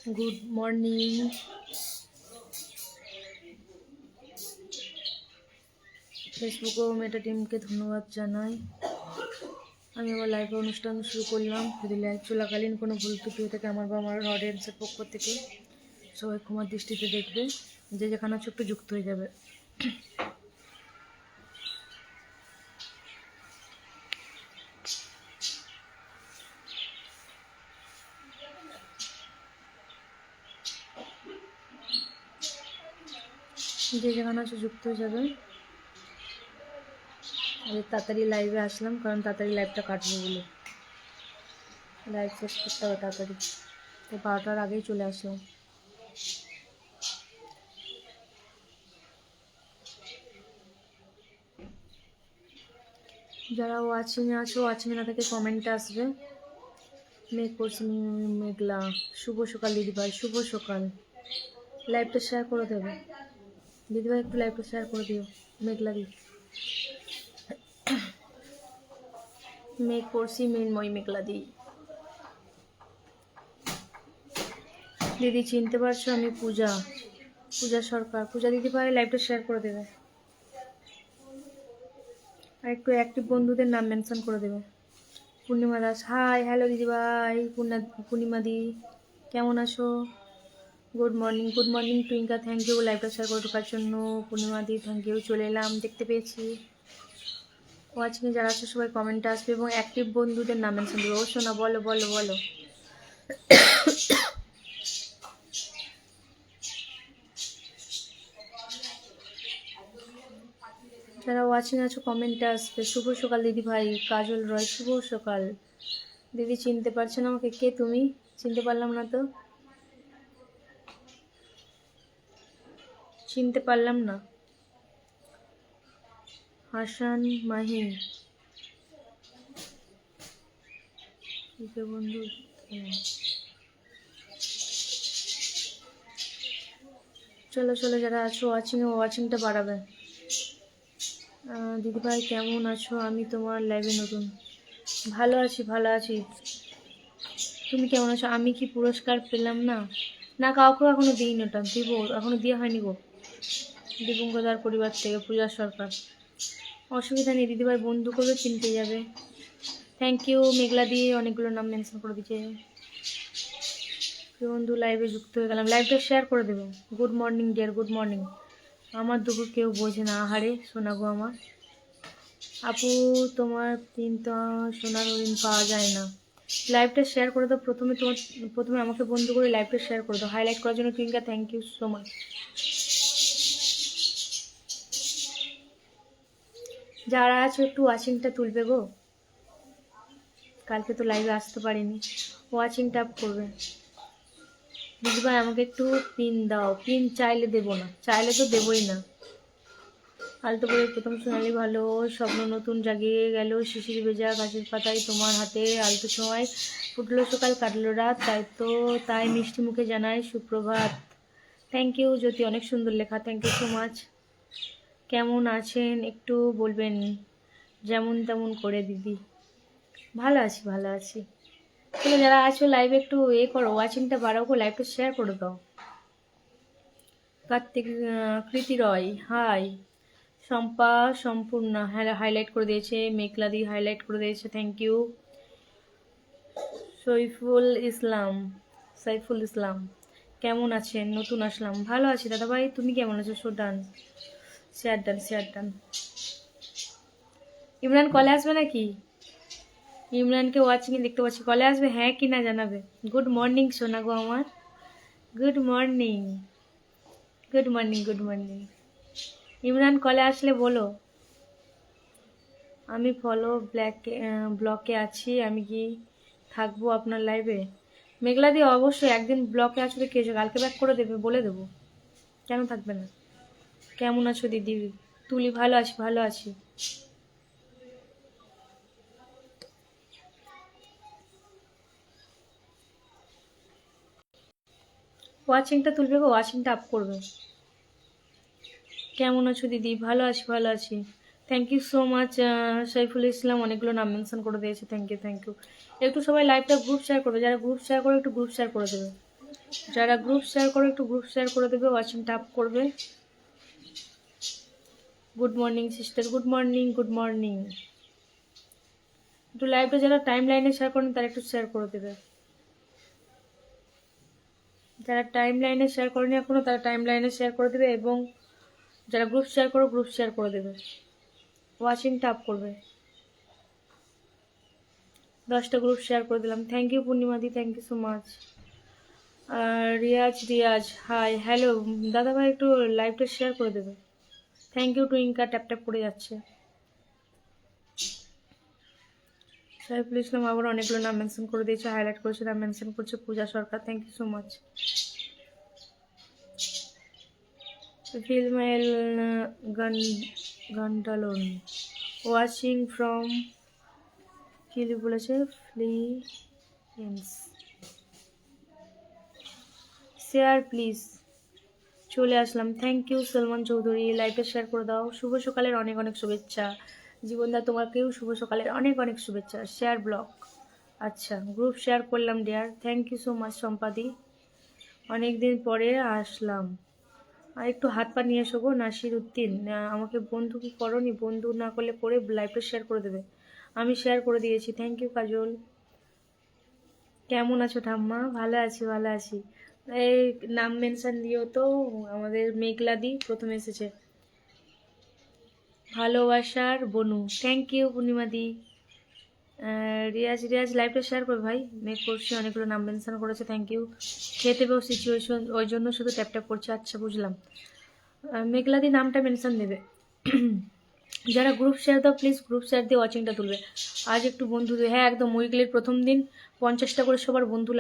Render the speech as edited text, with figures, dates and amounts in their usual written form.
Good morning. Facebook ও মেটা টিমকে ধন্যবাদ জানাই। আমি আমার লাইভে অনুষ্ঠান শুরু করলাম। যদি লাইভ চলাকালীন কোনো ভুল ত্রুটি হয়ে থাকে আমার বা আমার অডিয়েন্সের পক্ষ থেকে সবাই ক্ষমার দৃষ্টিতে দেখবে। যে যেখানে ছোট্ট যুক্ত হয়ে যাবে। যে যেখানে আছে যুক্ত হয়ে যাবে। তাড়াতাড়ি লাইভে আসলাম কারণ তাড়াতাড়ি লাইভটা কাটবো বলে। লাইভ শেষ করতে হবে তাড়াতাড়ি, তো 12টার আগেই চলে আসলাম। যারা ওয়াচিংয়ে আছো, ওয়াচিংয়ে না থেকে কমেন্টে আসবে। মেঘ করছি মেঘলা, শুভ সকাল দিদিভাই, শুভ সকাল। লাইভটা শেয়ার করে দেবে দিদিভাই, একটু লাইভটা শেয়ার করে দিও। মেঘলা দি মেঘ করছি মেঘময় মেঘলা দি। দিদি চিনতে পারছো? আমি পূজা, পূজা সরকার। পূজা দিদিভাই লাইভটা শেয়ার করে দেবে আর একটু অ্যাক্টিভ বন্ধুদের নাম মেনশন করে দেবে। পূর্ণিমা দাস, হাই, হ্যালো দিদিভাই। পূর্ণিমা দি কেমন আছো? Good morning, good morning Twinka, thank you লাইভটা শেয়ার করে ঢোকার জন্য। পূর্ণিমা দি থ্যাংক ইউ, চলে এলাম, দেখতে পেয়েছি। ওয়াচিংয়ে যারা আছে সবাই কমেন্টে আসবে এবং অ্যাক্টিভ বন্ধুদের নাম মেনশন দেবে। ও শোনা, বলো বলো বলো। যারা ওয়াচিং আছো কমেন্টে আসবে। শুভ সকাল দিদি ভাই, কাজল রয়, শুভ সকাল। দিদি চিনতে পারছেন আমাকে? কে তুমি? চিনতে পারলাম না তো, চিনতে পারলাম না। হাসান মাহিন বন্ধু, চলো চলো যারা আছো ওয়াচিংয়ে ওয়াচিংটা বাড়াবে। দিদিভাই কেমন আছো? আমি তোমার লাইভে নতুন। ভালো আছি, ভালো আছি। তুমি কেমন আছো? আমি কি পুরস্কার পেলাম না? না, কাউকে এখনো দিইনি, ওটা দিব, এখনো দেওয়া হয়নি গো। দীপঙ্কদার পরিবার থেকে, পূজা সরকার। অসুবিধা নেই দিদিভাই, বন্ধু করবে চিনতে যাবে। থ্যাংক ইউ মেঘলা দিয়ে অনেকগুলো নাম মেনশন করে দিচ্ছে। বন্ধু লাইভে যুক্ত হয়ে গেলাম, লাইভটা শেয়ার করে দেবে। Good morning deer, good morning. আমার দুপুর কেউ বোঝে না, আহারে শোনা গো আমার। আপু তোমার দিন তো সোনার হরিণ পাওয়া যায় না। লাইভটা শেয়ার করে দাও। প্রথমে আমাকে বন্ধু করে লাইভটা শেয়ার করে দাও। হাইলাইট করার জন্য টুইঙ্কা, থ্যাংক ইউ সো মাচ। যারা আছো একটু ওয়াচিংটা তুলবে গো, কালকে তো লাইভে আসতে পারিনি। ওয়াচিংটা আপ করবে দিদিভাই। আমাকে একটু পিন দাও। পিন চাইলে দেবো না, চাইলে তো দেবই না। আলতো করে প্রথম শোনালি ভালো, স্বপ্ন নতুন জাগিয়ে গেল, শিশির ভেজা গাছের পাতায় তোমার হাতে আলতো সময়, ফুটলো সকাল কাটলো রাত, তাই মিষ্টি মুখে জানায় সুপ্রভাত। থ্যাংক ইউ জ্যোতি, অনেক সুন্দর লেখা, থ্যাংক ইউ সো মাচ। কেমন আছেন একটু বলবেন? যেমন তেমন করে দিদি। ভালো আছি, ভালো আছি। তাহলে যারা আছো লাইভে একটু করো, ওয়াচিংটা বাড়াও গো, লাইভটা শেয়ার করে দাও। কার্তিক, কৃতি রয়, হাই। শম্পা সম্পূর্ণা হাইলাইট করে দিয়েছে। মেঘলাদি হাইলাইট করে দিয়েছে, থ্যাংক ইউ। সাইফুল ইসলাম কেমন আছেন? নতুন আসলাম, ভালো আছি দাদাভাই, তুমি কেমন আছো? Done, share done, share done. Imran কলে আসবে নাকি? ইমরানকে ওয়াচিংয়ে দেখতে পাচ্ছি, কলে আসবে হ্যাঁ কি না জানাবে। গুড মর্নিং সোনা গো আমার, good morning, good morning, good morning. Imran কলে আসলে বলো। আমি ব্লকে আছি, আমি কি থাকবো আপনার লাইভে? মেঘলা দিয়ে অবশ্যই একদিন ব্লকে আসলে কে কালকে ব্যাক করে দেবে, বলে দেবো, কেন থাকবে না। কেমন আছো দিদি? তুলি, ভালো আছি, ভালো আছি। ওয়াচিংটা তুলবে গো, ওয়াচিংটা আপ করবে। কেমন আছো দিদি? ভালো আছি, ভালো আছি। Thank you so much. Saiful Islam অনেকগুলো নাম মেনশন করে দিয়েছে, থ্যাংক ইউ, থ্যাংক ইউ। একটু সবাই লাইভটা গ্রুপ শেয়ার করবে, যারা গ্রুপ শেয়ার করে একটু গ্রুপ শেয়ার করে দেবে। যারা গ্রুপ শেয়ার করো একটু গ্রুপ শেয়ার করে দেবে, ওয়াচিং ট্যাপ করবে। Good morning sister, good morning, good morning. একটু লাইভটা যারা টাইম লাইনে শেয়ার করেন তারা একটু শেয়ার করে দেবে। যারা টাইম লাইনে শেয়ার করেনি এখনো তারা টাইম লাইনে শেয়ার করে দেবে, এবং যারা গ্রুপ শেয়ার করো গ্রুপ শেয়ার করে দেবে, ওয়াচিং ট্যাপ করবে। 10টা গ্রুপ শেয়ার করে দিলাম। থ্যাংক ইউ পূর্ণিমাদি, thank you so much. Riyaz hi, hello দাদা ভাই, একটু লাইভটা শেয়ার করে দেবে। থ্যাংক ইউ টুইঙ্কা, ট্যাপ ট্যাপ করে যাচ্ছে। সাইফুল ইসলাম আবার অনেকগুলো নাম মেনশন করে দিয়েছে, হাইলাইট করেছে, নাম মেনশন করছে। Puja Sarkar, thank you so much. ফিলমেল গান্ডালন ওয়াচিং ফ্রম কি বলেছে, ফ্লিপেন্স। শেয়ার প্লিজ, চলে আসলাম। থ্যাংক ইউ সলমান চৌধুরী, লাইভটা শেয়ার করে দাও। শুভ সকালের অনেক অনেক শুভেচ্ছা জীবনদা, তোমাকেও শুভ সকালের অনেক অনেক শুভেচ্ছা। শেয়ার ব্লক, আচ্ছা গ্রুপ শেয়ার করলাম dear, thank you so much সম্পাদি, অনেক দিন পরে আসলাম। আর একটু হাত পা নিয়ে এসো গো। নাসির উদ্দিন, আমাকে বন্ধু কি করনি? বন্ধু না করলে করে লাইভটা শেয়ার করে দেবে। আমি শেয়ার করে দিয়েছি, থ্যাংক ইউ কাজল। কেমন আছো ঠাম্মা? ভালো আছি, ভালো আছি। এই নাম মেনশন দিও তো, আমাদের মেঘলাদি প্রথমে এসেছে। ভালোবাসার বনু, থ্যাংক ইউ পূর্ণিমাদি। রিয়াজ লাইভটা শেয়ার করবে ভাই, মেক করছি, অনেকগুলো নাম মেনশন করেছে, থ্যাংক ইউ। খেতে পেও সিচুয়েশন, ওই জন্য শুধু ট্যাপ ট্যাপ করছে, আচ্ছা বুঝলাম। মেঘলাদি নামটা মেনশন দেবে। যারা গ্রুপ শেয়ার দাও প্লিজ গ্রুপ শেয়ার দিয়ে ওয়াচিংটা তুলবে। আজ একটু বন্ধু, হ্যাঁ একদম উইকলির প্রথম দিন 50টা করে সবার বন্ধু